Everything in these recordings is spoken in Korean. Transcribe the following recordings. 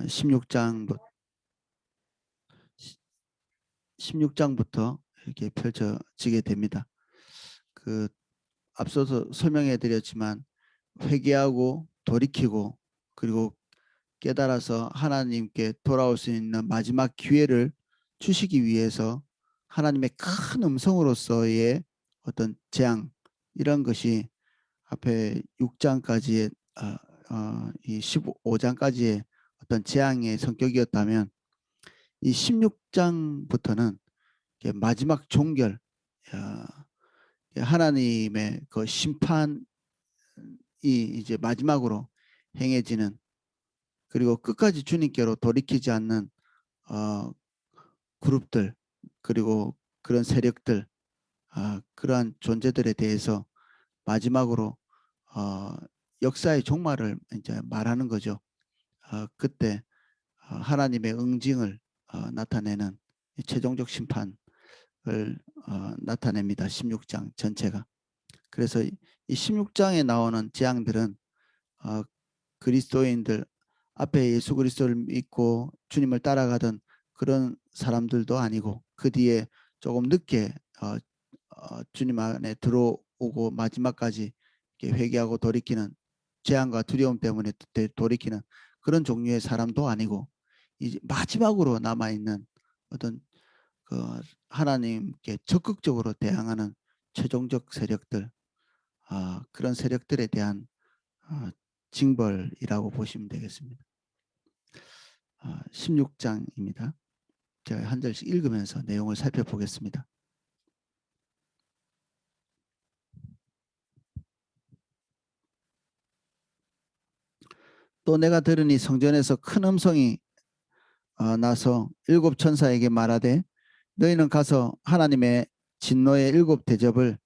16장부터 이렇게 펼쳐지게 됩니다. 그 앞서서 설명해 드렸지만 회개하고 돌이키고 그리고 깨달아서 하나님께 돌아올 수 있는 마지막 기회를 주시기 위해서 하나님의 큰 음성으로서의 어떤 재앙, 이런 것이 앞에 6장까지의 이 15장까지의 어떤 재앙의 성격이었다면, 이 16장부터는 마지막 종결, 하나님의 그 심판이 이제 마지막으로 행해지는, 그리고 끝까지 주님께로 돌이키지 않는 그룹들, 그리고 그런 세력들, 그러한 존재들에 대해서 마지막으로 역사의 종말을 이제 말하는 거죠. 그때 하나님의 응징을 나타내는 최종적 심판을 나타냅니다. 16장 전체가. 그래서 이 16장에 나오는 재앙들은 그리스도인들, 앞에 예수 그리스도를 믿고 주님을 따라가던 그런 사람들도 아니고, 그 뒤에 조금 늦게 주님 안에 들어오고 마지막까지 회개하고 돌이키는, 재앙과 두려움 때문에 돌이키는 그런 종류의 사람도 아니고, 이제 마지막으로 남아있는 어떤 그 하나님께 적극적으로 대항하는 최종적 세력들, 그런 세력들에 대한 징벌이라고 보시면 되겠습니다. 16장입니다. 제가 한 절씩 읽으면서 내용을 살펴보겠습니다. 또 내가 들으니 성전에서 큰 음성이 나서 일곱 천사에게 말하되, 너희는 가서 하나님의 진노의 일곱 대접을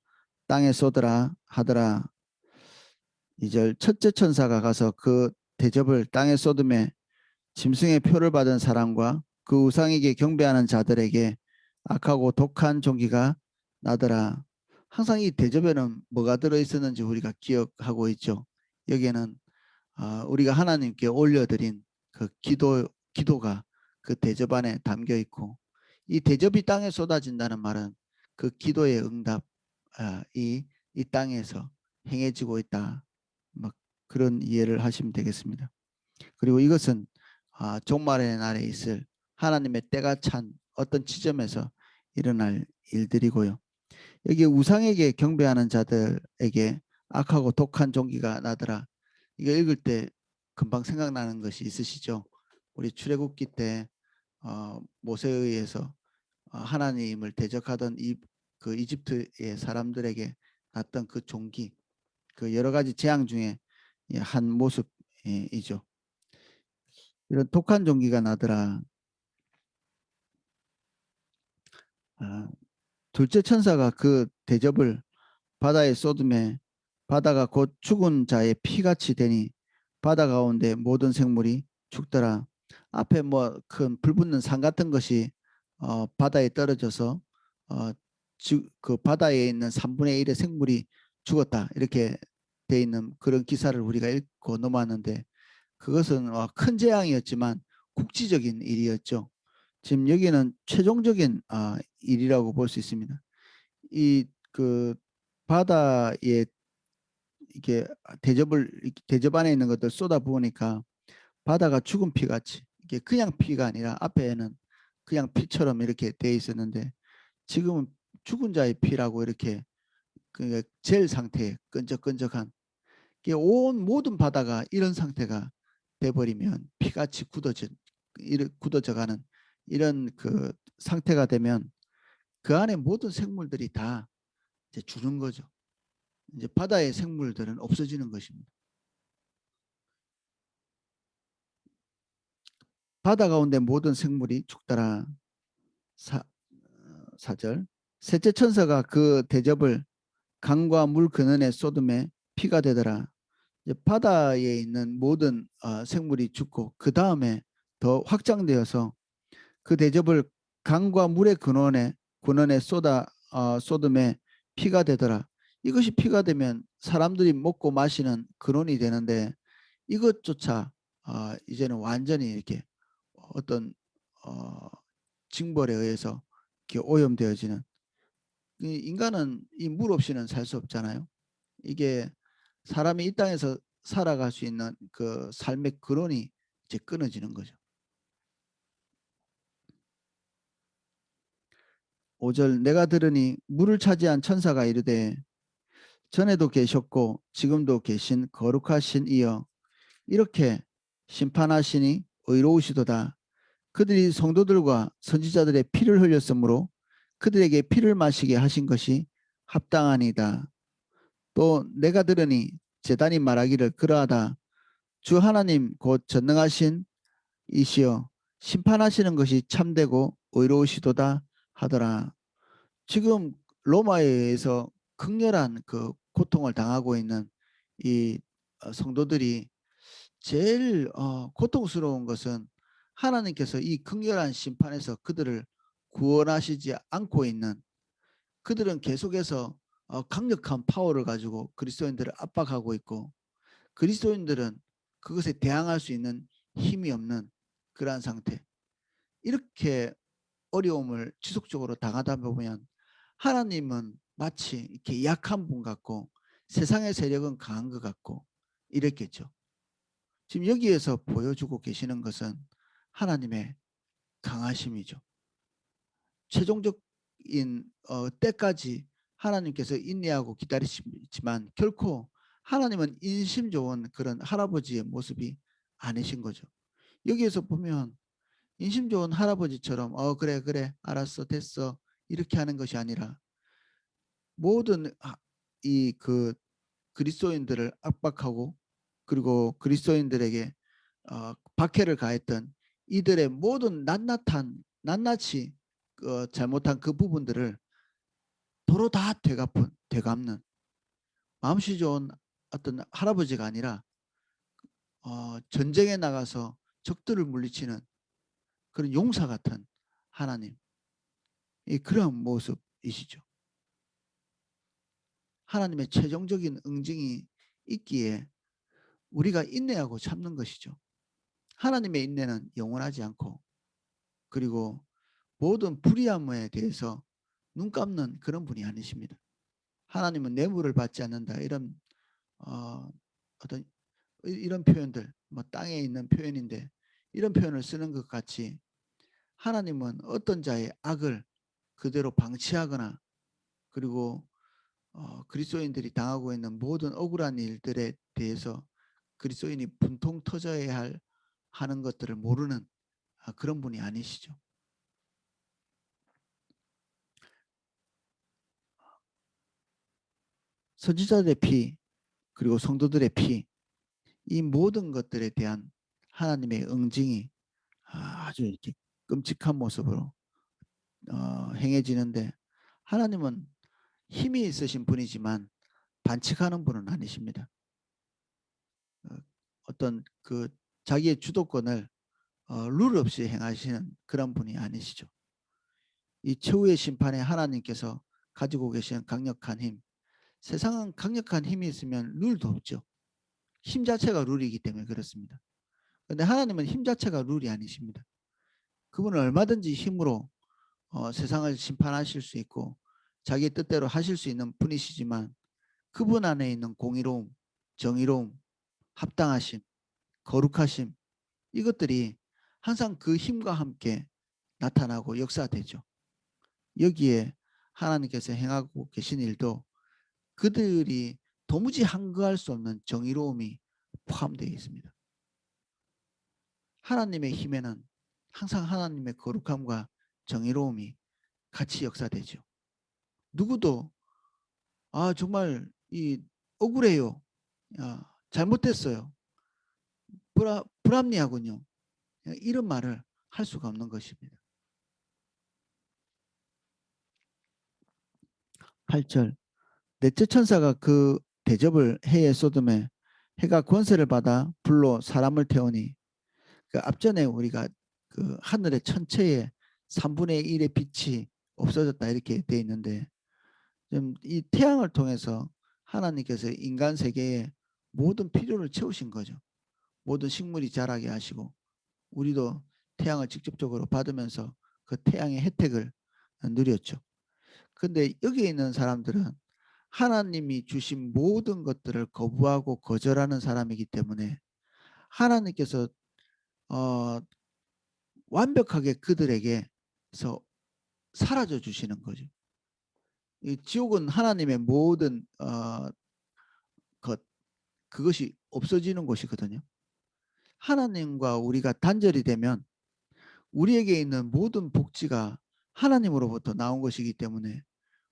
땅에 쏟으라 하더라. 2절, 첫째 천사가 가서 그 대접을 땅에 쏟음에 짐승의 표를 받은 사람과 그 우상에게 경배하는 자들에게 악하고 독한 종기가 나더라. 항상 이 대접에는 뭐가 들어있었는지 우리가 기억하고 있죠. 여기에는 우리가 하나님께 올려드린 그 기도가 그 대접 안에 담겨 있고, 이 대접이 땅에 쏟아진다는 말은 그 기도의 응답이 이 땅에서 행해지고 있다, 막 그런 이해를 하시면 되겠습니다. 그리고 이것은 종말의 날에 있을 하나님의 때가 찬 어떤 지점에서 일어날 일들이고요. 여기 우상에게 경배하는 자들에게 악하고 독한 종기가 나더라. 이거 읽을 때 금방 생각나는 것이 있으시죠? 우리 출애굽기 때 모세에 의해서 하나님을 대적하던 그 이집트의 사람들에게 났던 그 종기, 그 여러 가지 재앙 중에 한 모습이죠. 이런 독한 종기가 나더라. 둘째 천사가 그 대접을 바다에 쏟음에 바다가 곧 죽은 자의 피같이 되니 바다 가운데 모든 생물이 죽더라. 앞에 뭐 큰 불붙는 산 같은 것이 바다에 떨어져서 그 바다에 있는 3분의 1의 생물이 죽었다, 이렇게 돼 있는 그런 기사를 우리가 읽고 넘어왔는데, 그것은 큰 재앙이었지만 국지적인 일이었죠. 지금 여기는 최종적인 일이라고 볼 수 있습니다. 이 그 바다에 이게 대접 안에 있는 것들 쏟아 부으니까 바다가 죽은 피같이, 이게 그냥 피가 아니라 앞에는 그냥 피처럼 이렇게 돼 있었는데, 지금은 죽은 자의 피라고 이렇게 그 젤 상태에 끈적끈적한, 이게 온 모든 바다가 이런 상태가 돼버리면, 피같이 굳어져가는 이런 그 상태가 되면 그 안에 모든 생물들이 다 이제 죽는 거죠. 이제 바다의 생물들은 없어지는 것입니다. 바다 가운데 모든 생물이 죽더라. 4절, 셋째 천사가 그 대접을 강과 물 근원에 쏟음에 피가 되더라. 이제 바다에 있는 모든 생물이 죽고, 그 다음에 더 확장되어서 그 대접을 강과 물의 근원에 쏟음에 피가 되더라. 이것이 피가 되면 사람들이 먹고 마시는 근원이 되는데, 이것조차 이제는 완전히 이렇게 어떤 징벌에 의해서 이렇게 오염되어지는, 인간은 이 물 없이는 살 수 없잖아요. 이게 사람이 이 땅에서 살아갈 수 있는 그 삶의 근원이 이제 끊어지는 거죠. 5절 내가 들으니 물을 차지한 천사가 이르되 전에도 계셨고 지금도 계신 거룩하신 이여 이렇게 심판하시니 의로우시도다. 그들이 성도들과 선지자들의 피를 흘렸으므로 그들에게 피를 마시게 하신 것이 합당하니다. 또 내가 들으니 제단이 말하기를 그러하다. 주 하나님 곧 전능하신 이시여 심판하시는 것이 참되고 의로우시도다 하더라. 지금 로마에 의해서 극렬한 그 고통을 당하고 있는 이 성도들이 제일 고통스러운 것은 하나님께서 이 극렬한 심판에서 그들을 구원하시지 않고 있는, 그들은 계속해서 강력한 파워를 가지고 그리스도인들을 압박하고 있고 그리스도인들은 그것에 대항할 수 있는 힘이 없는 그러한 상태. 이렇게 어려움을 지속적으로 당하다 보면 하나님은 마치 이렇게 약한 분 같고 세상의 세력은 강한 것 같고 이랬겠죠. 지금 여기에서 보여주고 계시는 것은 하나님의 강하심이죠. 최종적인 때까지 하나님께서 인내하고 기다리시지만 결코 하나님은 인심 좋은 그런 할아버지의 모습이 아니신 거죠. 여기에서 보면 인심 좋은 할아버지처럼 그래 그래 알았어 됐어 이렇게 하는 것이 아니라 모든 이 그 그리스도인들을 압박하고 그리고 그리스도인들에게 박해를 가했던 이들의 모든 낱낱이 잘못한 그 부분들을 도로 다 되갚는 마음씨 좋은 어떤 할아버지가 아니라 전쟁에 나가서 적들을 물리치는 그런 용사 같은 하나님, 그런 모습이시죠. 하나님의 최종적인 응징이 있기에 우리가 인내하고 참는 것이죠. 하나님의 인내는 영원하지 않고 그리고 모든 불의함에 대해서 눈 감는 그런 분이 아니십니다. 하나님은 뇌물을 받지 않는다 이런 어떤 이런 표현들 뭐 땅에 있는 표현인데 이런 표현을 쓰는 것 같이 하나님은 어떤 자의 악을 그대로 방치하거나 그리고 그리스도인들이 당하고 있는 모든 억울한 일들에 대해서 그리스도인이 분통 터져야 하는 것들을 모르는 그런 분이 아니시죠. 선지자들의 피 그리고 성도들의 피, 이 모든 것들에 대한 하나님의 응징이 아주 이렇게 끔찍한 모습으로 행해지는데 하나님은 힘이 있으신 분이지만 반칙하는 분은 아니십니다. 어떤 그 자기의 주도권을 룰 없이 행하시는 그런 분이 아니시죠. 이 최후의 심판에 하나님께서 가지고 계시는 강력한 힘, 세상은 강력한 힘이 있으면 룰도 없죠. 힘 자체가 룰이기 때문에 그렇습니다. 그런데 하나님은 힘 자체가 룰이 아니십니다. 그분은 얼마든지 힘으로 세상을 심판하실 수 있고 자기 뜻대로 하실 수 있는 분이시지만 그분 안에 있는 공의로움, 정의로움, 합당하심, 거룩하심, 이것들이 항상 그 힘과 함께 나타나고 역사되죠. 여기에 하나님께서 행하고 계신 일도 그들이 도무지 한거할 수 없는 정의로움이 포함되어 있습니다. 하나님의 힘에는 항상 하나님의 거룩함과 정의로움이 같이 역사되죠. 누구도 정말 이 억울해요. 잘못됐어요. 불합리하군요. 이런 말을 할 수가 없는 것입니다. 8절 넷째 천사가 그 대접을 해에 쏟음에 해가 권세를 받아 불로 사람을 태우니 그 앞전에 우리가 그 하늘의 천체의 3분의 1의 빛이 없어졌다 이렇게 돼 있는데 지금 이 태양을 통해서 하나님께서 인간 세계에 모든 필요를 채우신 거죠. 모든 식물이 자라게 하시고 우리도 태양을 직접적으로 받으면서 그 태양의 혜택을 누렸죠. 근데 여기에 있는 사람들은 하나님이 주신 모든 것들을 거부하고 거절하는 사람이기 때문에 하나님께서 완벽하게 그들에게서 사라져 주시는 거죠. 이 지옥은 하나님의 모든 그것이 없어지는 곳이거든요. 하나님과 우리가 단절이 되면 우리에게 있는 모든 복지가 하나님으로부터 나온 것이기 때문에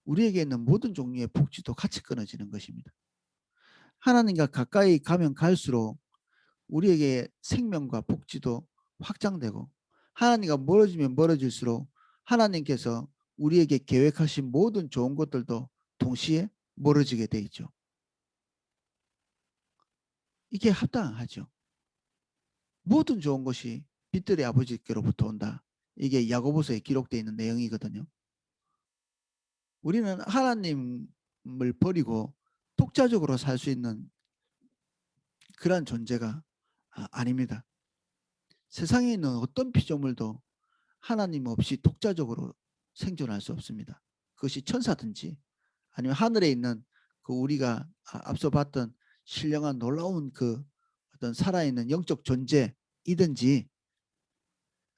우리에게 있는 모든 종류의 복지도 같이 끊어지는 것입니다. 하나님과 가까이 가면 갈수록 우리에게 생명과 복지도 확장되고 하나님과 멀어지면 멀어질수록 하나님께서 우리에게 계획하신 모든 좋은 것들도 동시에 멀어지게 돼 있죠. 이게 합당하죠. 모든 좋은 것이 빛들의 아버지께로부터 온다. 이게 야고보서에 기록되어 있는 내용이거든요. 우리는 하나님을 버리고 독자적으로 살 수 있는 그런 존재가 아닙니다. 세상에 있는 어떤 피조물도 하나님 없이 독자적으로 생존할 수 없습니다. 그것이 천사든지 아니면 하늘에 있는 그 우리가 앞서 봤던 신령한 놀라운 그 어떤 살아있는 영적 존재이든지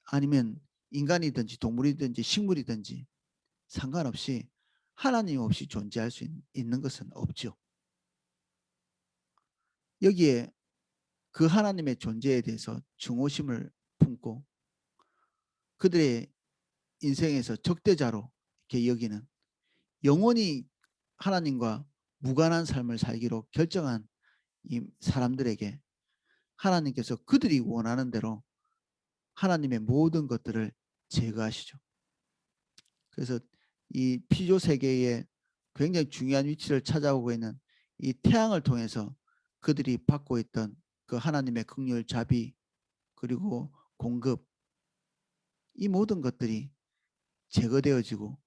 아니면 인간이든지 동물이든지 식물이든지 상관없이 하나님 없이 존재할 수 있는 것은 없죠. 여기에 그 하나님의 존재에 대해서 증오심을 품고 그들의 인생에서 적대자로 이렇게 여기는 영원히 하나님과 무관한 삶을 살기로 결정한 이 사람들에게 하나님께서 그들이 원하는 대로 하나님의 모든 것들을 제거하시죠. 그래서 이 피조 세계에 굉장히 중요한 위치를 찾아오고 있는 이 태양을 통해서 그들이 받고 있던 그 하나님의 긍휼 자비 그리고 공급 이 모든 것들이 제거되어지고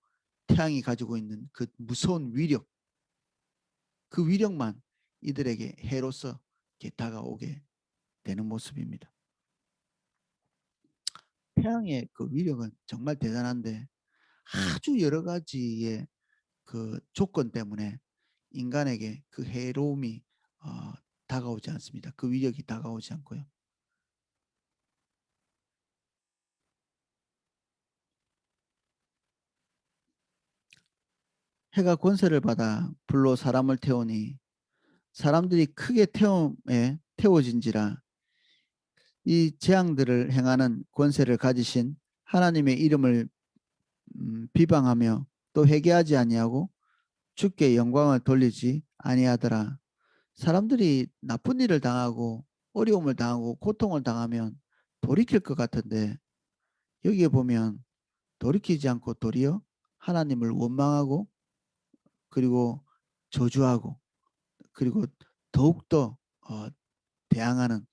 태양이 가지고 있는 그 무서운 위력 그 위력만 이들에게 해로서 다가오게 되는 모습입니다. 태양의 그 위력은 정말 대단한데 아주 여러 가지의 그 조건 때문에 인간에게 그 해로움이 다가오지 않습니다. 그 위력이 다가오지 않고요. 해가 권세를 받아 불로 사람을 태우니 사람들이 크게 태워진지라 이 재앙들을 행하는 권세를 가지신 하나님의 이름을 비방하며 또 회개하지 아니하고 주께 영광을 돌리지 아니하더라. 사람들이 나쁜 일을 당하고 어려움을 당하고 고통을 당하면 돌이킬 것 같은데 여기에 보면 돌이키지 않고 도리어 하나님을 원망하고 그리고 저주하고 그리고 더욱더 대항하는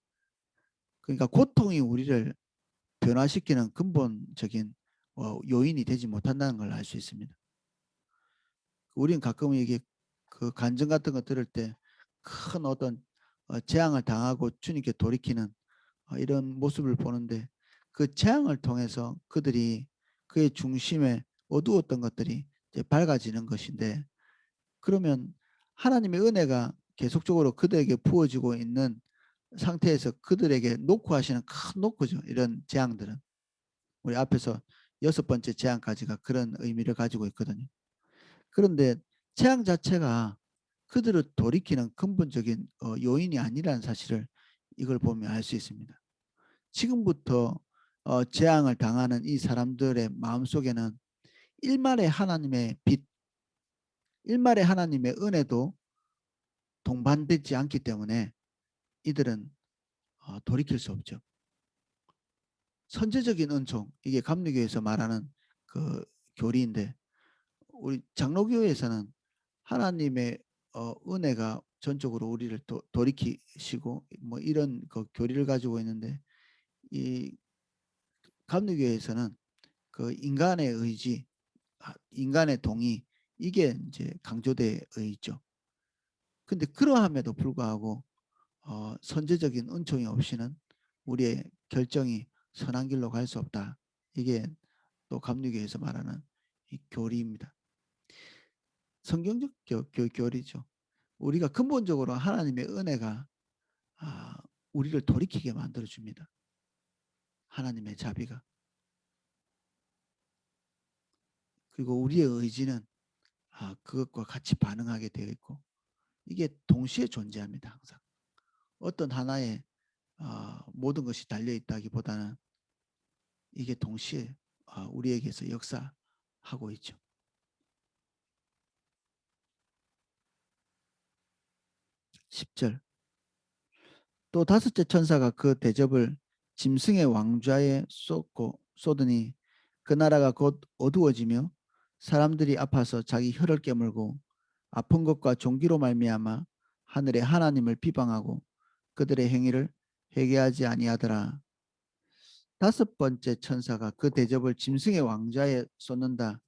그러니까 고통이 우리를 변화시키는 근본적인 요인이 되지 못한다는 걸 알 수 있습니다. 우리는 가끔 이게 그 간증 같은 거 들을 때 큰 어떤 재앙을 당하고 주님께 돌이키는 이런 모습을 보는데 그 재앙을 통해서 그들이 그의 중심에 어두웠던 것들이 이제 밝아지는 것인데 그러면 하나님의 은혜가 계속적으로 그들에게 부어지고 있는 상태에서 그들에게 놓고 하시는 큰 놓고죠. 이런 재앙들은 우리 앞에서 6번째 재앙까지가 그런 의미를 가지고 있거든요. 그런데 재앙 자체가 그들을 돌이키는 근본적인 요인이 아니라는 사실을 이걸 보면 알 수 있습니다. 지금부터 재앙을 당하는 이 사람들의 마음속에는 일말의 하나님의 빛, 일말의 하나님의 은혜도 동반되지 않기 때문에 이들은 돌이킬 수 없죠. 선제적인 은총, 이게 감리교에서 말하는 그 교리인데 우리 장로교에서는 하나님의 은혜가 전적으로 우리를 돌이키시고 뭐 이런 그 교리를 가지고 있는데 이 감리교에서는 그 인간의 의지, 인간의 동의 이게 이제 강조되어 있죠. 근데 그러함에도 불구하고 선제적인 은총이 없이는 우리의 결정이 선한 길로 갈 수 없다. 이게 또 감리교에서 말하는 이 교리입니다. 성경적 교리죠. 우리가 근본적으로 하나님의 은혜가 우리를 돌이키게 만들어 줍니다. 하나님의 자비가. 그리고 우리의 의지는 그것과 같이 반응하게 되어 있고, 이게 동시에 존재합니다. 항상 어떤 하나에 모든 것이 달려 있다기보다는 이게 동시에 우리에게서 역사하고 있죠. 10절. 또 다섯째 천사가 그 대접을 짐승의 왕좌에 쏟으니 그 나라가 곧 어두워지며 사람들이 아파서 자기 혀를 깨물고 아픈 것과 종기로 말미암아 하늘의 하나님을 비방하고 그들의 행위를 회개하지 아니하더라. 다섯 번째 천사가 그 대접을 짐승의 왕좌에 쏟는다.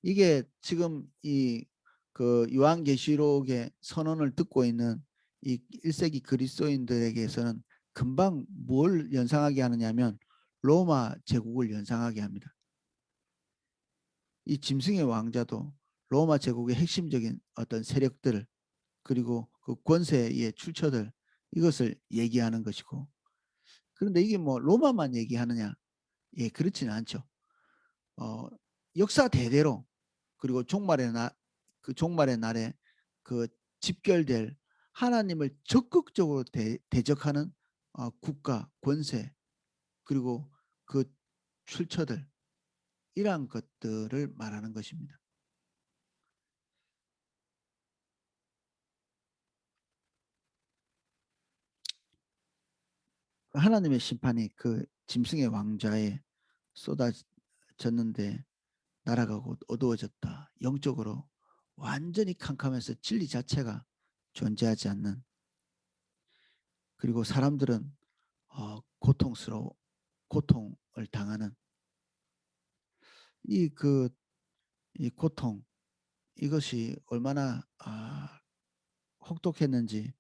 이게 지금 이 그 요한계시록의 선언을 듣고 있는 이 1세기 그리스도인들에게서는 금방 뭘 연상하게 하느냐면 로마 제국을 연상하게 합니다. 이 짐승의 왕자도 로마 제국의 핵심적인 어떤 세력들, 그리고 그 권세의 출처들, 이것을 얘기하는 것이고, 그런데 이게 뭐 로마만 얘기하느냐? 예, 그렇지는 않죠. 어, 역사 대대로, 그리고 그 종말의 날에 그 집결될 하나님을 적극적으로 대적하는 국가, 권세, 그리고 그 출처들, 이러한 것들을 말하는 것입니다. 하나님의 심판이 그 짐승의 왕좌에 쏟아졌는데 나라가 곧 어두워졌다. 영적으로 완전히 캄캄해서 진리 자체가 존재하지 않는, 그리고 사람들은 고통을 당하는 이 이 고통, 이것이 얼마나 혹독했는지.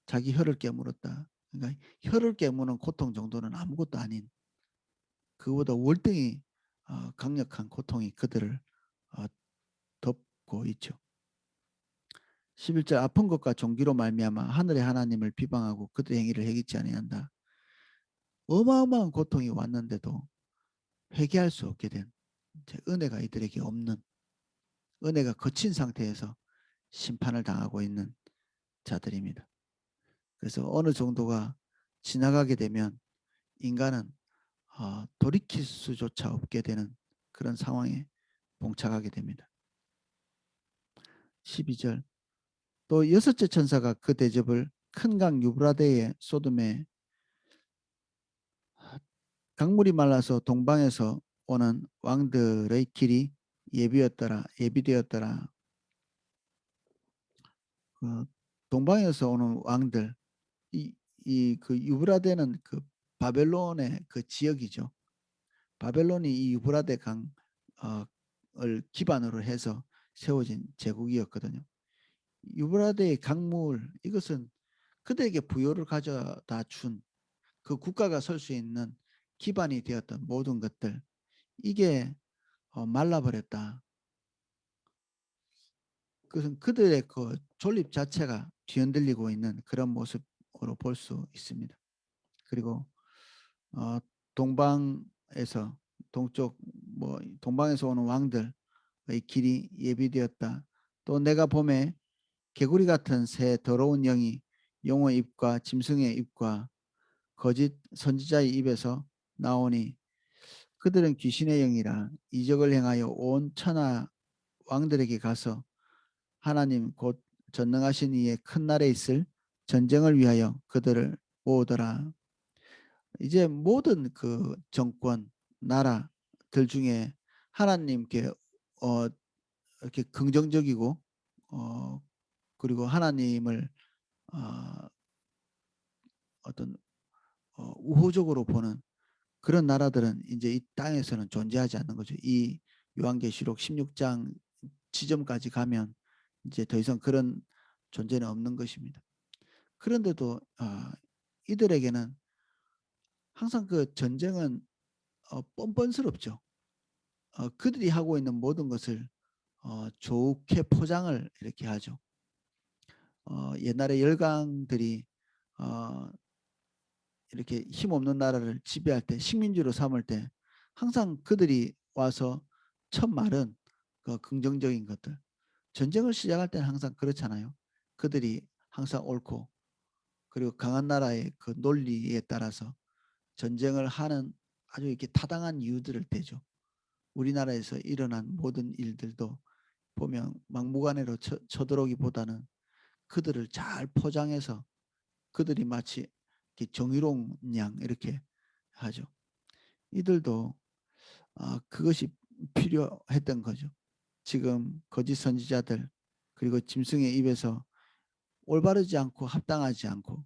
자기 혀를 깨물었다. 그러니까 혀를 깨무는 고통 정도는 아무것도 아닌, 그보다 월등히 강력한 고통이 그들을 어, 덮고 있죠. 11절. 아픈 것과 종기로 말미암아 하늘의 하나님을 비방하고 그들의 행위를 해기치 아니한다. 어마어마한 고통이 왔는데도 회개할 수 없게 된, 은혜가 이들에게 없는, 은혜가 거친 상태에서 심판을 당하고 있는 자들입니다. 그래서 어느 정도가 지나가게 되면 인간은 돌이킬 수조차 없게 되는 그런 상황에 봉착하게 됩니다. 12절. 또 여섯째 천사가 그 대접을 큰 강 유브라데에 쏟음에 강물이 말라서 동방에서 오는 왕들의 길이 예비되었더라. 동방에서 오는 왕들, 이 그 유브라데는 그 바벨론의 그 지역이죠. 바벨론이 이 유브라데 강을 기반으로 해서 세워진 제국이었거든요. 유브라데의 강물, 이것은 그들에게 부여를 가져다 준, 그 국가가 설 수 있는 기반이 되었던 모든 것들, 이게 말라버렸다. 그것은 그들의 그 존립 자체가 뒤흔들리고 있는 그런 모습으로 볼 수 있습니다. 그리고 어, 동방에서 동쪽 뭐 동방에서 오는 왕들의 길이 예비되었다. 또 내가 봄에 개구리 같은 새 더러운 영이 용의 입과 짐승의 입과 거짓 선지자의 입에서 나오니 그들은 귀신의 영이라 이적을 행하여 온 천하 왕들에게 가서 하나님 곧 전능하신 이의 큰 날에 있을 전쟁을 위하여 그들을 모으더라. 이제 모든 그 정권, 나라들 중에 하나님께 이렇게 긍정적이고 그리고 하나님을 어, 어떤 우호적으로 보는 그런 나라들은 이제 이 땅에서는 존재하지 않는 거죠. 이 요한계시록 16장 지점까지 가면 이제 더 이상 그런 존재는 없는 것입니다. 그런데도 이들에게는 항상 그 전쟁은 뻔뻔스럽죠. 그들이 하고 있는 모든 것을 좋게 포장을 이렇게 하죠. 옛날에 열강들이 어, 이렇게 힘없는 나라를 지배할 때 식민지로 삼을 때 항상 그들이 와서 첫 말은 그 긍정적인 것들. 전쟁을 시작할 때는 항상 그렇잖아요. 그들이 항상 옳고 그리고 강한 나라의 그 논리에 따라서 전쟁을 하는 아주 이렇게 타당한 이유들을 대죠. 우리나라에서 일어난 모든 일들도 보면 막무가내로 쳐들어오기보다는 그들을 잘 포장해서 그들이 마치 정의로운 양 이렇게 하죠. 이들도 그것이 필요했던 거죠. 지금 거짓 선지자들 그리고 짐승의 입에서 올바르지 않고 합당하지 않고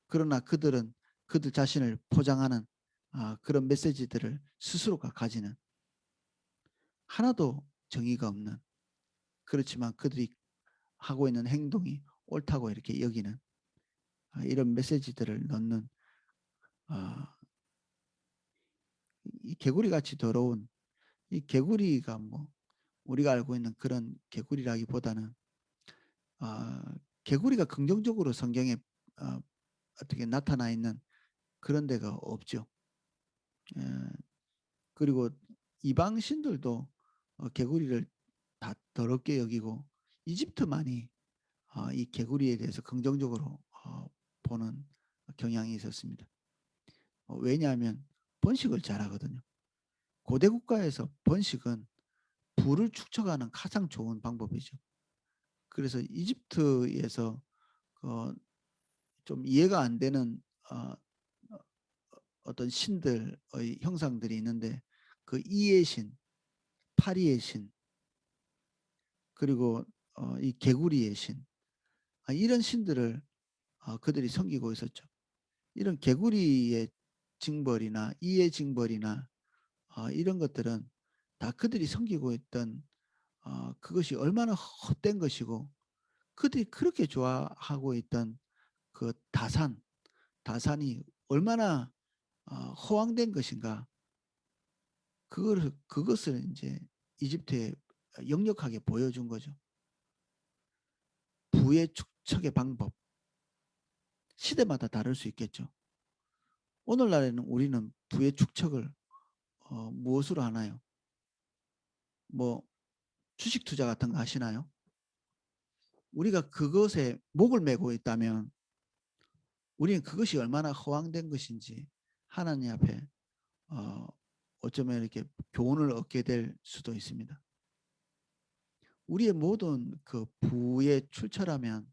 그러나 그들은 그들 자신을 포장하는 그런 메시지들을 스스로가 가지는 하나도 정의가 없는 그렇지만 그들이 하고 있는 행동이 옳다고 이렇게 여기는 이런 메시지들을 넣는 이 개구리 같이 더러운 이 개구리가 뭐 우리가 알고 있는 그런 개구리라기보다는 개구리가 긍정적으로 성경에 어떻게 나타나 있는 그런 데가 없죠. 에, 그리고 이방 신들도 개구리를 다 더럽게 여기고 이집트만이 이 개구리에 대해서 긍정적으로 보는 경향이 있었습니다. 왜냐하면 번식을 잘하거든요. 고대 국가에서 번식은 부를 축적하는 가장 좋은 방법이죠. 그래서 이집트에서 좀 이해가 안 되는 어떤 신들의 형상들이 있는데 그 이의 신, 파리의 신, 그리고 이 개구리의 신 이런 신들을 그들이 섬기고 있었죠. 이런 개구리의 징벌이나 이의 징벌이나 이런 것들은 다 그들이 섬기고 있던 그것이 얼마나 헛된 것이고 그들이 그렇게 좋아하고 있던 그 다산이 얼마나 허황된 것인가 그것을 이제 이집트에 역력하게 보여준 거죠. 부의 축척의 방법 시대마다 다를 수 있겠죠. 오늘날에는 우리는 부의 축척을 무엇으로 하나요? 뭐 주식 투자 같은 거 하시나요? 우리가 그것에 목을 메고 있다면 우리는 그것이 얼마나 허황된 것인지 하나님 앞에 어쩌면 이렇게 교훈을 얻게 될 수도 있습니다. 우리의 모든 그 부의 출처라면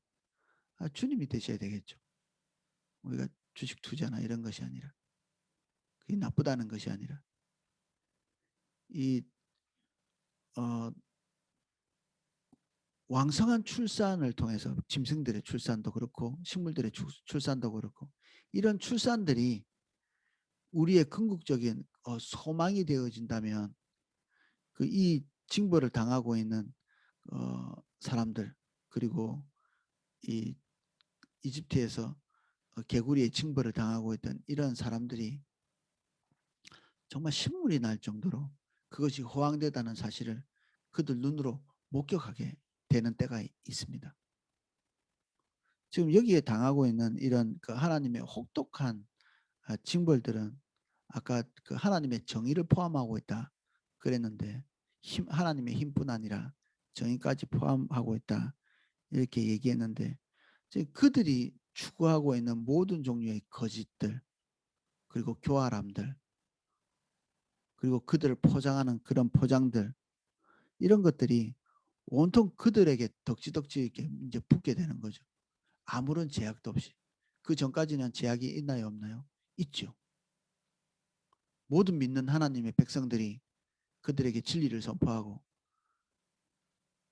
주님이 되셔야 되겠죠. 우리가 주식 투자나 이런 것이 아니라 그게 나쁘다는 것이 아니라 이 왕성한 출산을 통해서 짐승들의 출산도 그렇고 식물들의 출산도 그렇고 이런 출산들이 우리의 궁극적인 소망이 되어진다면 그 이 징벌을 당하고 있는 사람들 그리고 이 이집트에서 개구리의 징벌을 당하고 있던 이런 사람들이 정말 신물이 날 정도로 그것이 호황되다는 사실을 그들 눈으로 목격하게 되는 때가 있습니다. 지금 여기에 당하고 있는 이런 그 하나님의 혹독한 징벌들은 아까 그 하나님의 정의를 포함하고 있다 그랬는데 하나님의 힘뿐 아니라 정의까지 포함하고 있다 이렇게 얘기했는데 그들이 추구하고 있는 모든 종류의 거짓들 그리고 교활함들 그리고 그들을 포장하는 그런 포장들 이런 것들이 온통 그들에게 덕지덕지 이렇게 이제 붙게 되는 거죠. 아무런 제약도 없이. 그 전까지는 제약이 있나요 없나요? 있죠. 모든 믿는 하나님의 백성들이 그들에게 진리를 선포하고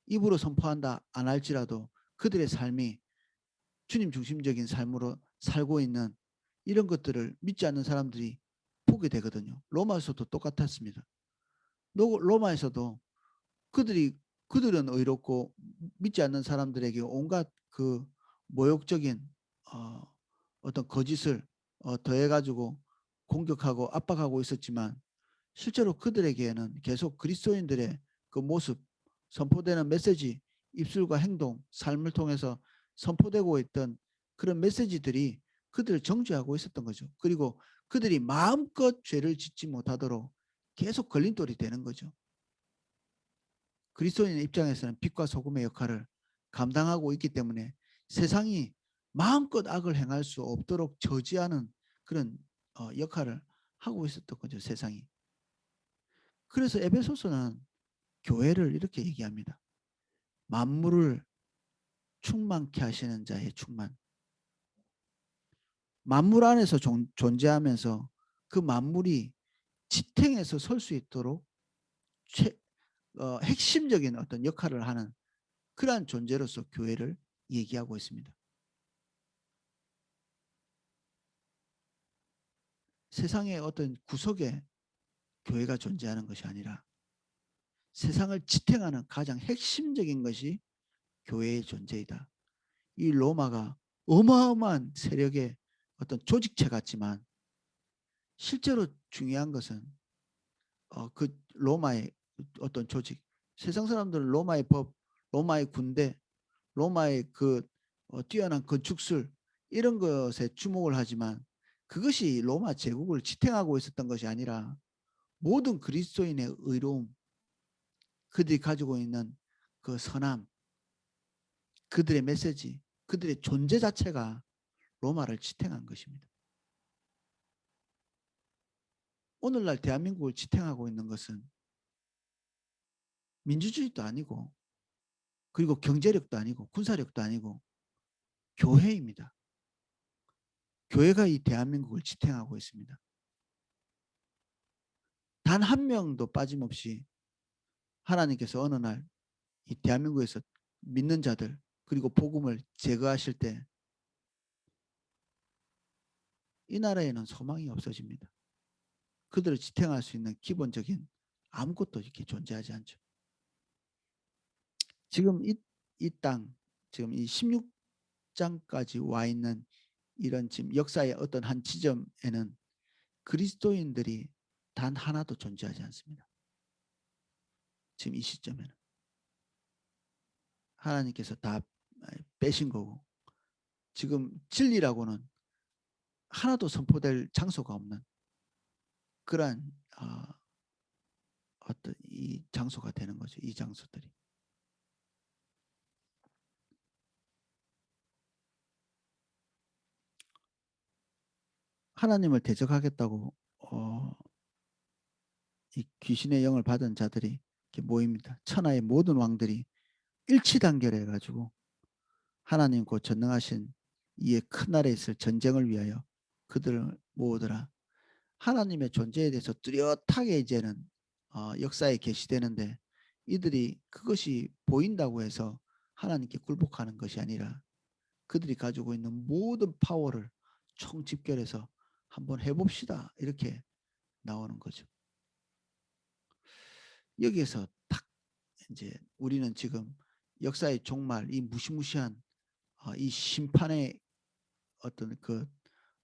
입으로 선포한다 안 할지라도 그들의 삶이 주님 중심적인 삶으로 살고 있는 이런 것들을 믿지 않는 사람들이 보게 되거든요. 로마에서도 똑같았습니다. 로마에서도 그들은 의롭고 믿지 않는 사람들에게 온갖 그 모욕적인 어떤 거짓을 더해가지고 공격하고 압박하고 있었지만 실제로 그들에게는 계속 그리스도인들의 그 모습, 선포되는 메시지, 입술과 행동, 삶을 통해서 선포되고 있던 그런 메시지들이 그들을 정죄하고 있었던 거죠. 그리고 그들이 마음껏 죄를 짓지 못하도록 계속 걸림돌이 되는 거죠. 그리스도인의 입장에서는 빛과 소금의 역할을 감당하고 있기 때문에 세상이 마음껏 악을 행할 수 없도록 저지하는 그런 역할을 하고 있었던 거죠. 세상이. 그래서 에베소서는 교회를 이렇게 얘기합니다. 만물을 충만케 하시는 자의 충만. 만물 안에서 존재하면서 그 만물이 지탱해서 설 수 있도록 핵심적인 어떤 역할을 하는 그러한 존재로서 교회를 얘기하고 있습니다. 세상의 어떤 구석에 교회가 존재하는 것이 아니라 세상을 지탱하는 가장 핵심적인 것이 교회의 존재이다. 이 로마가 어마어마한 세력의 어떤 조직체 같지만 실제로 중요한 것은 그 로마의 어떤 조직, 세상 사람들은 로마의 법, 로마의 군대, 로마의 그 뛰어난 건축술 이런 것에 주목을 하지만 그것이 로마 제국을 지탱하고 있었던 것이 아니라 모든 그리스도인의 의로움, 그들이 가지고 있는 그 선함, 그들의 메시지, 그들의 존재 자체가 로마를 지탱한 것입니다. 오늘날 대한민국을 지탱하고 있는 것은 민주주의도 아니고 그리고 경제력도 아니고 군사력도 아니고 교회입니다. 교회가 이 대한민국을 지탱하고 있습니다. 단 한 명도 빠짐없이 하나님께서 어느 날 이 대한민국에서 믿는 자들 그리고 복음을 제거하실 때 이 나라에는 소망이 없어집니다. 그들을 지탱할 수 있는 기본적인 아무것도 이렇게 존재하지 않죠. 지금 이 땅, 지금 이 16장까지 와 있는 이런 지금 역사의 어떤 한 지점에는 그리스도인들이 단 하나도 존재하지 않습니다. 지금 이 시점에는. 하나님께서 다 빼신 거고 지금 진리라고는 하나도 선포될 장소가 없는 그러한 어떤 이 장소가 되는 거죠. 이 장소들이. 하나님을 대적하겠다고 이 귀신의 영을 받은 자들이 이렇게 모입니다. 천하의 모든 왕들이 일치단결해 가지고 하나님 곧 전능하신 이의 큰 날에 있을 전쟁을 위하여 그들을 모으더라. 하나님의 존재에 대해서 뚜렷하게 이제는 역사에 계시되는데 이들이 그것이 보인다고 해서 하나님께 굴복하는 것이 아니라 그들이 가지고 있는 모든 파워를 총집결해서 한번 해봅시다 이렇게 나오는 거죠. 여기에서 딱 이제 우리는 지금 역사의 종말 이 무시무시한 이 심판의 어떤 그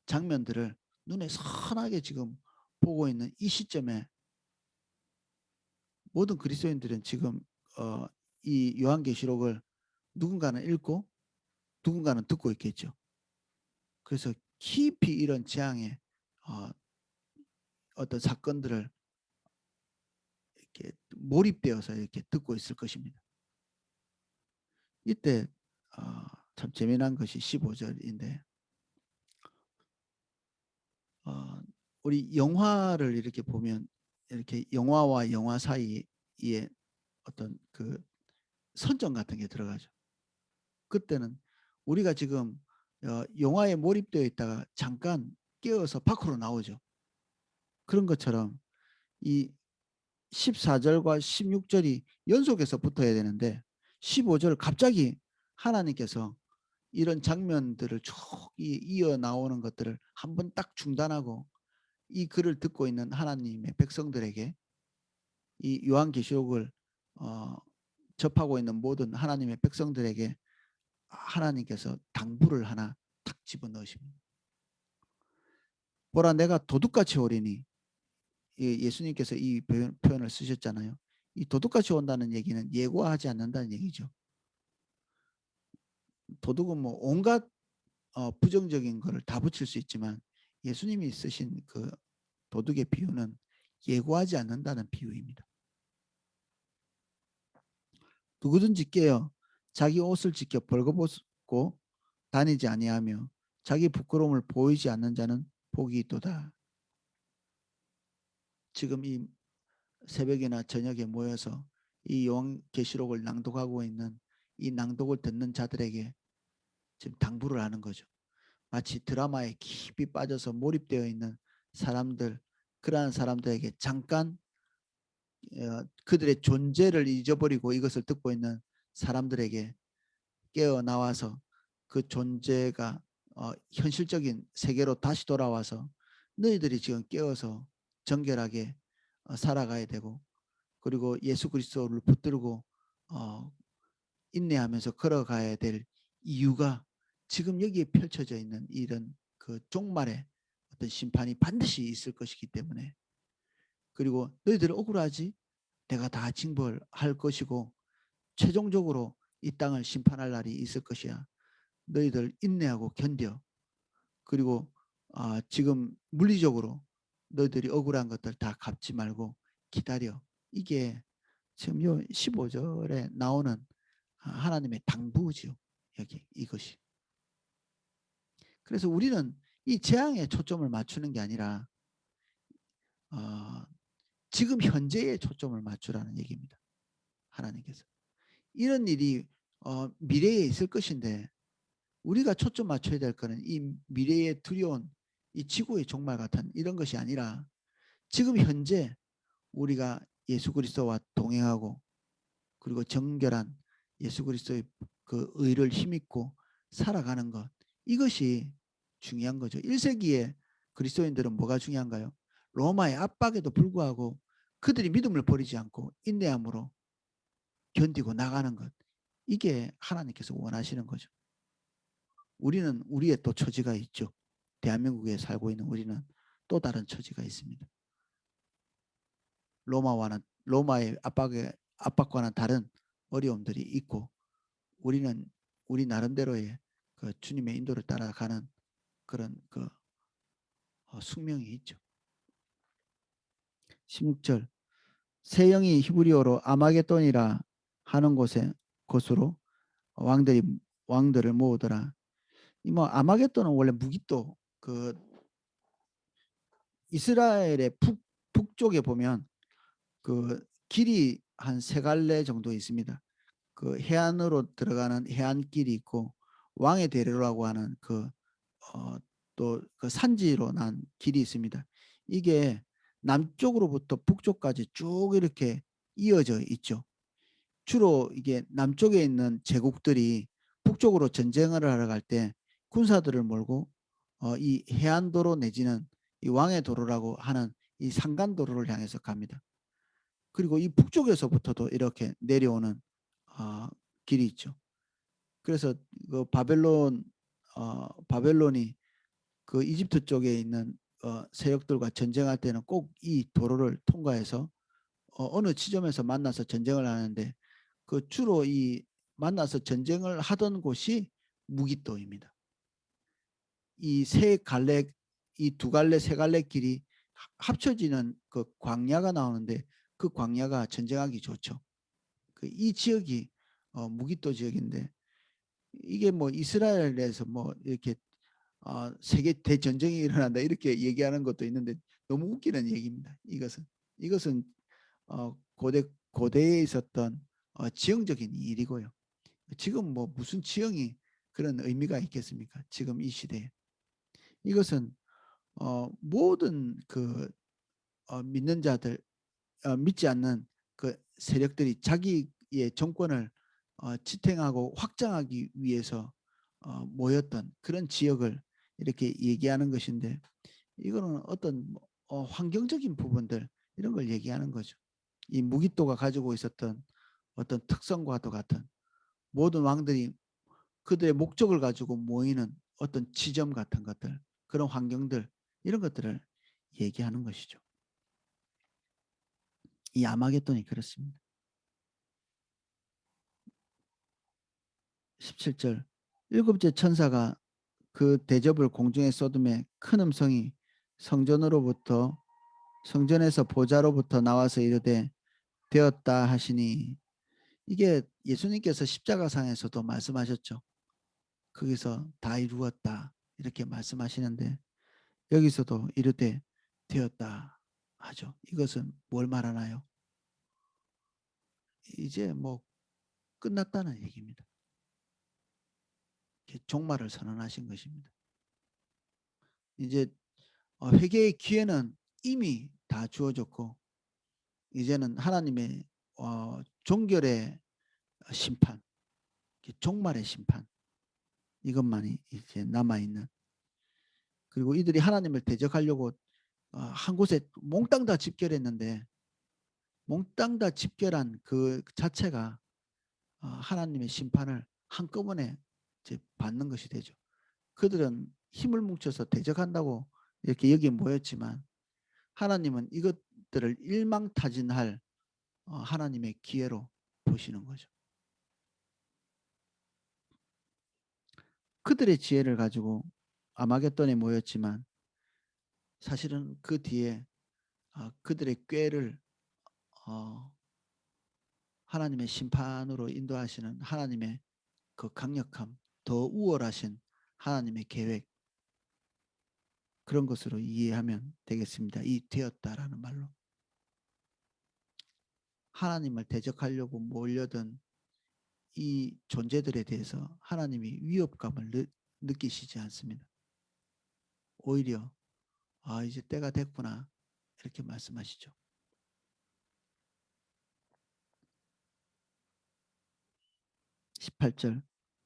장면들을 눈에 선하게 지금 보고 있는 이 시점에 모든 그리스도인들은 지금 이 요한계시록을 누군가는 읽고 누군가는 듣고 있겠죠. 그래서 깊이 이런 재앙의 어떤 사건들을 이렇게 몰입되어서 이렇게 듣고 있을 것입니다. 이때 참 재미난 것이 15절인데 우리 영화를 이렇게 보면 이렇게 영화와 영화 사이에 어떤 그 선정 같은 게 들어가죠. 그때는 우리가 지금 영화에 몰입되어 있다가 잠깐 깨어서 밖으로 나오죠. 그런 것처럼 이 14절과 16절이 연속해서 붙어야 되는데 15절 갑자기 하나님께서 이런 장면들을 쭉 이어 나오는 것들을 한번 딱 중단하고 이 글을 듣고 있는 하나님의 백성들에게 이 요한계시록을 접하고 있는 모든 하나님의 백성들에게 하나님께서 당부를 하나 탁 집어넣으십니다. 보라 내가 도둑같이 오리니 예수님께서 이 표현을 쓰셨잖아요. 이 도둑같이 온다는 얘기는 예고하지 않는다는 얘기죠. 도둑은 뭐 온갖 부정적인 거를 다 붙일 수 있지만 예수님이 쓰신 그 도둑의 비유는 예고하지 않는다는 비유입니다. 누구든지 깨어 자기 옷을 지켜 벌거벗고 다니지 아니하며 자기 부끄러움을 보이지 않는 자는 복이 있도다. 지금 이 새벽이나 저녁에 모여서 이 요한계시록을 낭독하고 있는 이 낭독을 듣는 자들에게 지금 당부를 하는 거죠. 마치 드라마에 깊이 빠져서 몰입되어 있는 사람들, 그러한 사람들에게 잠깐 그들의 존재를 잊어버리고 이것을 듣고 있는 사람들에게 깨어나와서 그 존재가 현실적인 세계로 다시 돌아와서 너희들이 지금 깨어서 정결하게 살아가야 되고, 그리고 예수 그리스도를 붙들고 인내하면서 걸어가야 될 이유가 지금 여기에 펼쳐져 있는 이런 그 종말의 어떤 심판이 반드시 있을 것이기 때문에, 그리고 너희들 억울하지? 내가 다 징벌할 것이고 최종적으로 이 땅을 심판할 날이 있을 것이야. 너희들 인내하고 견뎌. 그리고 지금 물리적으로 너희들이 억울한 것들 다 갚지 말고 기다려. 이게 지금 요 15절에 나오는 하나님의 당부지요. 여기 이것이. 그래서 우리는 이 재앙에 초점을 맞추는 게 아니라 어, 지금 현재에 초점을 맞추라는 얘기입니다. 하나님께서. 이런 일이 미래에 있을 것인데 우리가 초점 맞춰야 될 거는 이 미래의 두려운 이 지구의 종말 같은 이런 것이 아니라 지금 현재 우리가 예수 그리스도와 동행하고 그리고 정결한 예수 그리스도의 그 의를 힘입고 살아가는 것, 이것이 중요한 거죠. 1세기에 그리스도인들은 뭐가 중요한가요? 로마의 압박에도 불구하고 그들이 믿음을 버리지 않고 인내함으로 견디고 나가는 것, 이게 하나님께서 원하시는 거죠. 우리는 우리의 또 처지가 있죠. 대한민국에 살고 있는 우리는 또 다른 처지가 있습니다. 로마의 압박과는 다른 어려움들이 있고 우리는 우리 나름대로의 그 주님의 인도를 따라가는 그런 그 숙명이 있죠. 16절 새 영이 히브리어로 아마겟돈이라 하는 곳으로 왕들을 모으더라. 이 뭐 아마겟돈은 원래 무기또 그 이스라엘의 북쪽에 보면 그 길이 한 세 갈래 정도 있습니다. 그 해안으로 들어가는 해안길이 있고 왕의 대로라고 하는 또 그 산지로 난 길이 있습니다. 이게 남쪽으로부터 북쪽까지 쭉 이렇게 이어져 있죠. 주로 이게 남쪽에 있는 제국들이 북쪽으로 전쟁을 하러 갈 때 군사들을 몰고 이 해안도로 내지는 이 왕의 도로라고 하는 이 산간도로를 향해서 갑니다. 그리고 이 북쪽에서부터도 이렇게 내려오는 길이 있죠. 그래서 그 바벨론이 그 이집트 쪽에 있는 세력들과 전쟁할 때는 꼭 이 도로를 통과해서 어느 지점에서 만나서 전쟁을 하는데 그 주로 이 만나서 전쟁을 하던 곳이 무기또입니다. 이 세 갈래, 이 두 갈래, 세 갈래 길이 합쳐지는 그 광야가 나오는데 그 광야가 전쟁하기 좋죠. 이 지역이 무기또 지역인데 이게 뭐 이스라엘에서 뭐 이렇게 세계 대전쟁이 일어난다 이렇게 얘기하는 것도 있는데 너무 웃기는 얘기입니다. 이것은 고대에 있었던 지형적인 일이고요. 지금 뭐 무슨 지형이 그런 의미가 있겠습니까? 지금 이 시대에 이것은 모든 그 믿는 자들, 믿지 않는 그 세력들이 자기의 정권을 지탱하고 확장하기 위해서 모였던 그런 지역을 이렇게 얘기하는 것인데 이거는 어떤 환경적인 부분들 이런 걸 얘기하는 거죠. 이 무기또가 가지고 있었던 어떤 특성과도 같은 모든 왕들이 그들의 목적을 가지고 모이는 어떤 지점 같은 것들, 그런 환경들 이런 것들을 얘기하는 것이죠. 이 아마겟돈이 그렇습니다. 17절 일곱째 천사가 그 대접을 공중에 쏟음에 큰 음성이 성전에서 보좌로부터 나와서 이르되 되었다 하시니, 이게 예수님께서 십자가상에서도 말씀하셨죠. 거기서 다 이루었다 이렇게 말씀하시는데 여기서도 이르되 되었다 하죠. 이것은 뭘 말하나요? 이제 뭐 끝났다는 얘기입니다. 종말을 선언하신 것입니다. 이제 회개의 기회는 이미 다 주어졌고 이제는 하나님의 종결의 심판, 종말의 심판, 이것만이 이제 남아있는, 그리고 이들이 하나님을 대적하려고 한 곳에 몽땅 다 집결했는데 몽땅 다 집결한 그 자체가 하나님의 심판을 한꺼번에 이제 받는 것이 되죠. 그들은 힘을 뭉쳐서 대적한다고 이렇게 여기에 모였지만 하나님은 이것들을 일망타진할 하나님의 기회로 보시는 거죠. 그들의 지혜를 가지고 아마겟돈에 모였지만 사실은 그 뒤에 그들의 꾀를 하나님의 심판으로 인도하시는 하나님의 그 강력함, 더 우월하신 하나님의 계획, 그런 것으로 이해하면 되겠습니다. 이 되었다라는 말로. 하나님을 대적하려고 몰려든 이 존재들에 대해서 하나님이 위협감을 느끼시지 않습니다. 오히려 이제 때가 됐구나 이렇게 말씀하시죠. 18절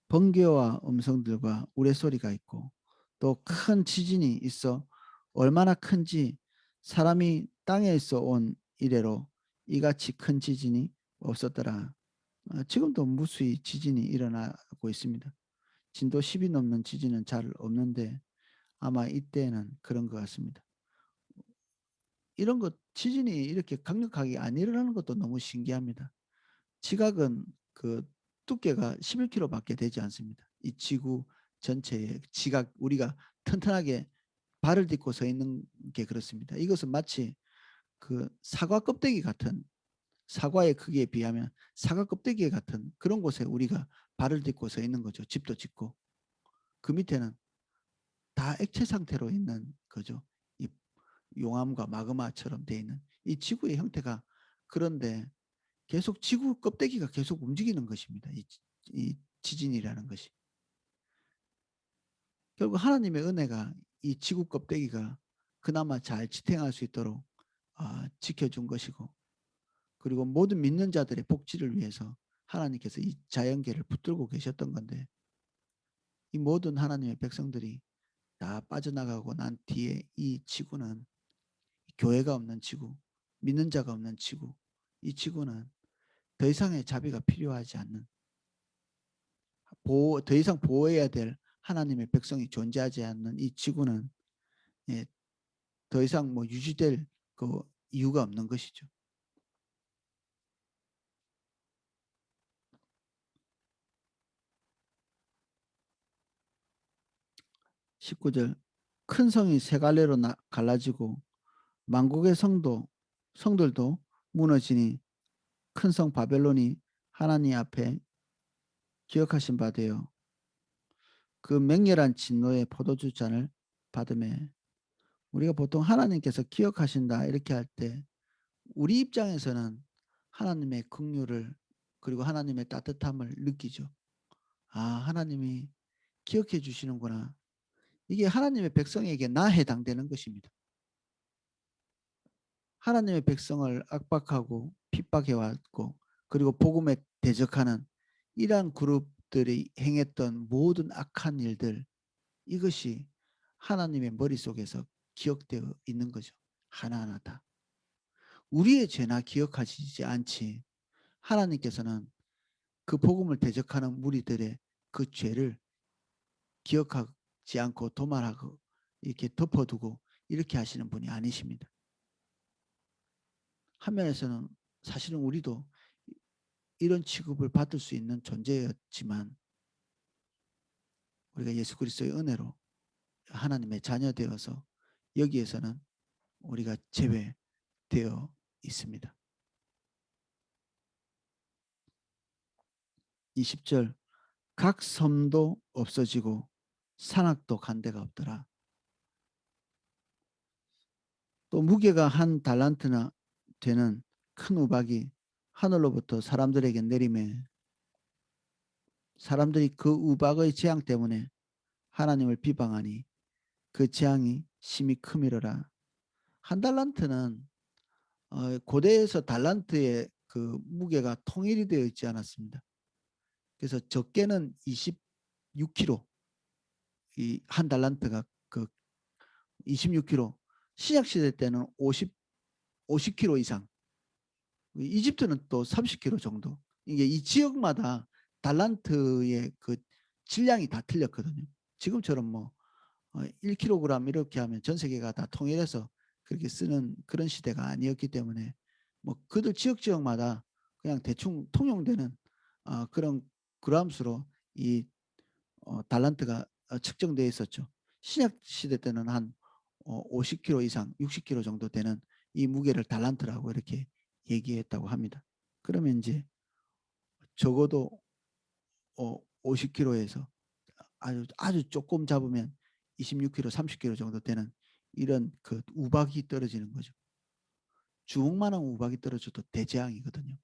번개와 음성들과 우레소리가 있고 또 큰 지진이 있어 얼마나 큰지 사람이 땅에 있어 온 이래로 이같이 큰 지진이 없었더라. 지금도 무수히 지진이 일어나고 있습니다. 진도 10이 넘는 지진은 잘 없는데 아마 이때는 그런 것 같습니다. 이런 것 지진이 이렇게 강력하게 안 일어나는 것도 너무 신기합니다. 지각은 그 두께가 11km밖에 되지 않습니다. 이 지구 전체의 지각, 우리가 튼튼하게 발을 딛고 서 있는 게 그렇습니다. 이것은 마치 그 사과 껍데기 같은, 사과의 크기에 비하면 사과 껍데기 같은 그런 곳에 우리가 발을 딛고 서 있는 거죠. 집도 짓고 그 밑에는 다 액체 상태로 있는 거죠. 이 용암과 마그마처럼 되어 있는 이 지구의 형태가 그런데 계속 지구 껍데기가 계속 움직이는 것입니다. 이 지진이라는 것이. 결국 하나님의 은혜가 이 지구 껍데기가 그나마 잘 지탱할 수 있도록 지켜준 것이고, 그리고 모든 믿는 자들의 복지를 위해서 하나님께서 이 자연계를 붙들고 계셨던 건데, 이 모든 하나님의 백성들이 다 빠져나가고 난 뒤에 이 지구는 교회가 없는 지구, 믿는 자가 없는 지구, 이 지구는 더 이상의 자비가 필요하지 않는, 더 이상 보호해야 될 하나님의 백성이 존재하지 않는 이 지구는 더 이상 뭐 유지될 그 이유가 없는 것이죠. 19절 큰 성이 세 갈래로 갈라지고 만국의 성들도 무너지니 큰 성 바벨론이 하나님 앞에 기억하신 바 되어 그 맹렬한 진노의 포도주 잔을 받음에, 우리가 보통 하나님께서 기억하신다 이렇게 할 때 우리 입장에서는 하나님의 긍휼을 그리고 하나님의 따뜻함을 느끼죠. 하나님이 기억해 주시는구나. 이게 하나님의 백성에게 나 해당되는 것입니다. 하나님의 백성을 압박하고 핍박해 왔고 그리고 복음에 대적하는 이러한 그룹들이 행했던 모든 악한 일들, 이것이 하나님의 머릿속에서 기억되어 있는 거죠. 하나하나 다. 우리의 죄나 기억하시지 않지 하나님께서는 그 복음을 대적하는 무리들의 그 죄를 기억하지 않고 도말하고 이렇게 덮어두고 이렇게 하시는 분이 아니십니다. 한 면에서는 사실은 우리도 이런 취급을 받을 수 있는 존재였지만 우리가 예수 그리스도의 은혜로 하나님의 자녀 되어서 여기에서는 우리가 제외되어 있습니다. 20절 각 섬도 없어지고 산악도 간 데가 없더라. 또 무게가 한 달란트나 되는 큰 우박이 하늘로부터 사람들에게 내리매 사람들이 그 우박의 재앙 때문에 하나님을 비방하니 그 재앙이 심히 크미러라. 한 달란트는 고대에서 달란트의 그 무게가 통일이 되어 있지 않았습니다. 그래서 적게는 26kg, 이 한 달란트가 그 26kg, 신약 시대 때는 50kg 이상, 이집트는 또 30kg 정도. 이게 이 지역마다 달란트의 그 질량이 다 틀렸거든요. 지금처럼 뭐 1kg 이렇게 하면 전 세계가 다 통일해서 그렇게 쓰는 그런 시대가 아니었기 때문에 뭐 그들 지역마다 그냥 대충 통용되는 그런 그람수로 이 달란트가 측정되어 있었죠. 신약 시대 때는 한 50kg 이상, 60kg 정도 되는 이 무게를 달란트라고 이렇게 얘기했다고 합니다. 그러면 이제 적어도 50kg에서 아주 조금 잡으면 26kg, 30kg 정도 되는 이런 그 우박이 떨어지는 거죠. 주먹만한 우박이 떨어져도 대재앙이거든요.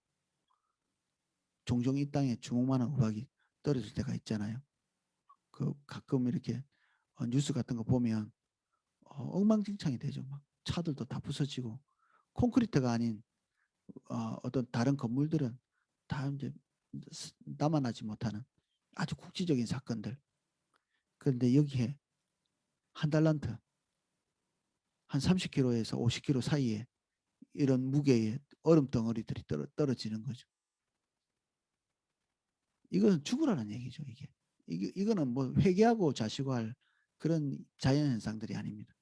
종종 이 땅에 주먹만한 우박이 떨어질 때가 있잖아요. 그 가끔 이렇게 뉴스 같은 거 보면 엉망진창이 되죠. 막 차들도 다 부서지고 콘크리트가 아닌 어떤 다른 건물들은 다 이제 남아나지 못하는 아주 국지적인 사건들. 그런데 여기에 한 달란트 한 30kg에서 50kg 사이에 이런 무게의 얼음 덩어리들이 떨어지는 거죠. 이건 죽으라는 얘기죠. 이거는 뭐 회개하고 자시고 할 그런 자연현상들이 아닙니다.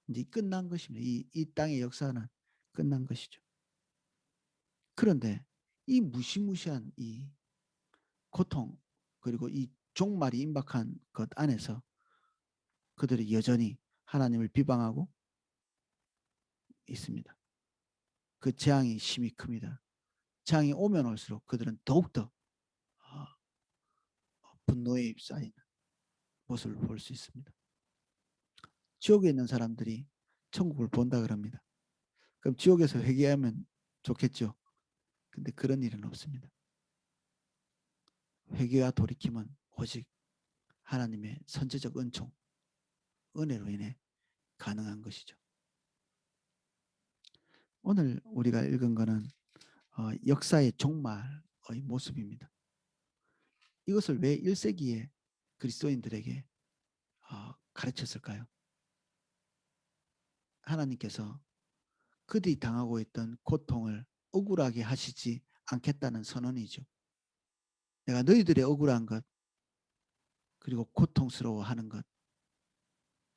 이제 끝난 것입니다. 이 땅의 역사는 끝난 것이죠. 그런데 이 무시무시한 이 고통 그리고 이 종말이 임박한 것 안에서 그들이 여전히 하나님을 비방하고 있습니다. 그 재앙이 심히 큽니다. 재앙이 오면 올수록 그들은 더욱더 분노에 휩싸이는 모습을 볼 수 있습니다. 지옥에 있는 사람들이 천국을 본다 그럽니다. 그럼 지옥에서 회개하면 좋겠죠. 근데 그런 일은 없습니다. 회개와 돌이킴은 오직 하나님의 선제적 은총, 은혜로 인해 가능한 것이죠. 오늘 우리가 읽은 것은 역사의 종말의 모습입니다. 이것을 왜 1세기에 그리스도인들에게 가르쳤을까요? 하나님께서 그들이 당하고 있던 고통을 억울하게 하시지 않겠다는 선언이죠. 내가 너희들의 억울한 것 그리고 고통스러워하는 것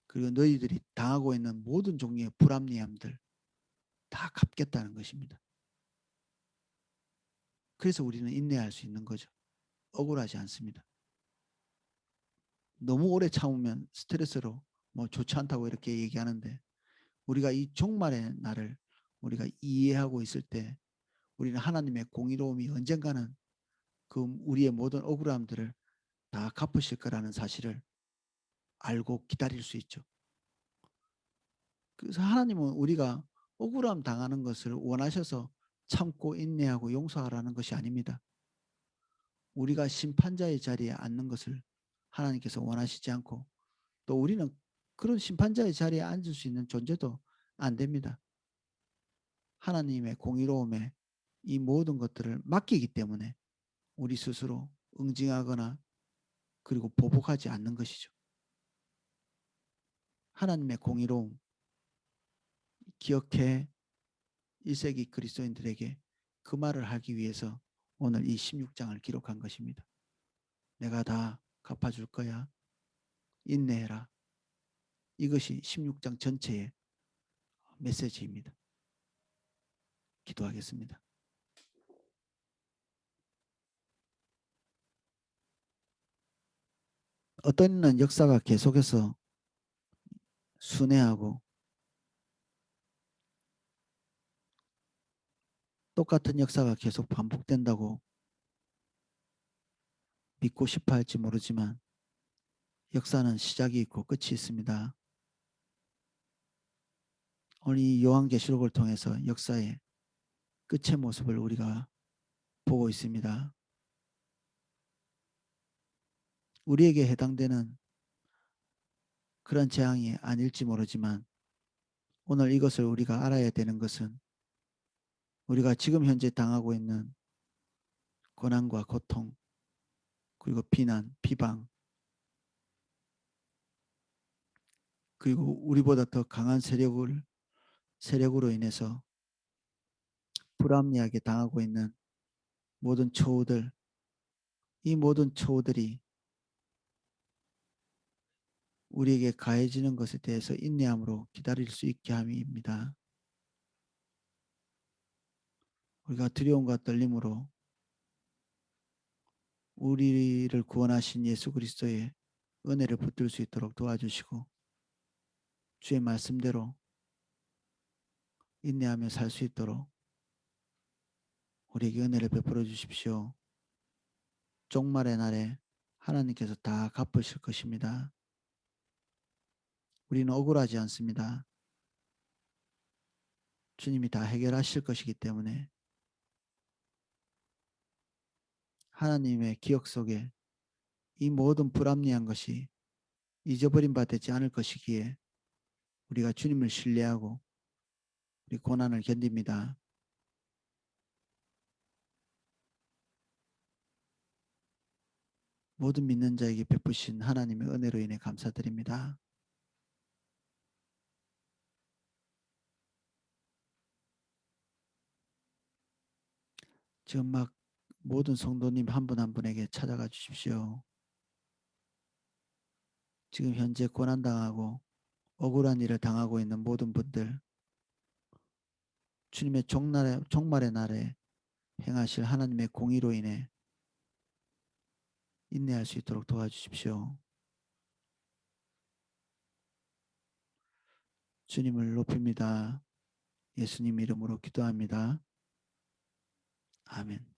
그리고 너희들이 당하고 있는 모든 종류의 불합리함들 다 갚겠다는 것입니다. 그래서 우리는 인내할 수 있는 거죠. 억울하지 않습니다. 너무 오래 참으면 스트레스로 뭐 좋지 않다고 이렇게 얘기하는데 우리가 이 종말의 날을 우리가 이해하고 있을 때 우리는 하나님의 공의로움이 언젠가는 그 우리의 모든 억울함들을 다 갚으실 거라는 사실을 알고 기다릴 수 있죠. 그래서 하나님은 우리가 억울함 당하는 것을 원하셔서 참고 인내하고 용서하라는 것이 아닙니다. 우리가 심판자의 자리에 앉는 것을 하나님께서 원하시지 않고 또 우리는 그런 심판자의 자리에 앉을 수 있는 존재도 안 됩니다. 하나님의 공의로움에 이 모든 것들을 맡기기 때문에 우리 스스로 응징하거나 그리고 보복하지 않는 것이죠. 하나님의 공의로움 기억해 1세기 그리스도인들에게 그 말을 하기 위해서 오늘 이 16장을 기록한 것입니다. 내가 다 갚아줄 거야. 인내해라. 이것이 16장 전체의 메시지입니다. 기도하겠습니다. 어떤 이는 역사가 계속해서 순회하고 똑같은 역사가 계속 반복된다고 믿고 싶어 할지 모르지만 역사는 시작이 있고 끝이 있습니다. 오늘 이 요한계시록을 통해서 역사의 끝의 모습을 우리가 보고 있습니다. 우리에게 해당되는 그런 재앙이 아닐지 모르지만 오늘 이것을 우리가 알아야 되는 것은 우리가 지금 현재 당하고 있는 고난과 고통 그리고 비난, 비방 그리고 우리보다 더 강한 세력으로 인해서 불합리하게 당하고 있는 모든 처우들 이 모든 처우들이 우리에게 가해지는 것에 대해서 인내함으로 기다릴 수 있게 함입니다. 우리가 두려움과 떨림으로 우리를 구원하신 예수 그리스도의 은혜를 붙들 수 있도록 도와주시고 주의 말씀대로 인내하며 살 수 있도록 우리에게 은혜를 베풀어 주십시오. 종말의 날에 하나님께서 다 갚으실 것입니다. 우리는 억울하지 않습니다. 주님이 다 해결하실 것이기 때문에 하나님의 기억 속에 이 모든 불합리한 것이 잊어버린 바 되지 않을 것이기에 우리가 주님을 신뢰하고 우리 고난을 견딥니다. 모든 믿는 자에게 베푸신 하나님의 은혜로 인해 감사드립니다. 지금 막 모든 성도님 한 분 한 분에게 찾아가 주십시오. 지금 현재 고난당하고 억울한 일을 당하고 있는 모든 분들 주님의 종말의 날에 행하실 하나님의 공의로 인해 인내할 수 있도록 도와주십시오. 주님을 높입니다. 예수님 이름으로 기도합니다. 아멘.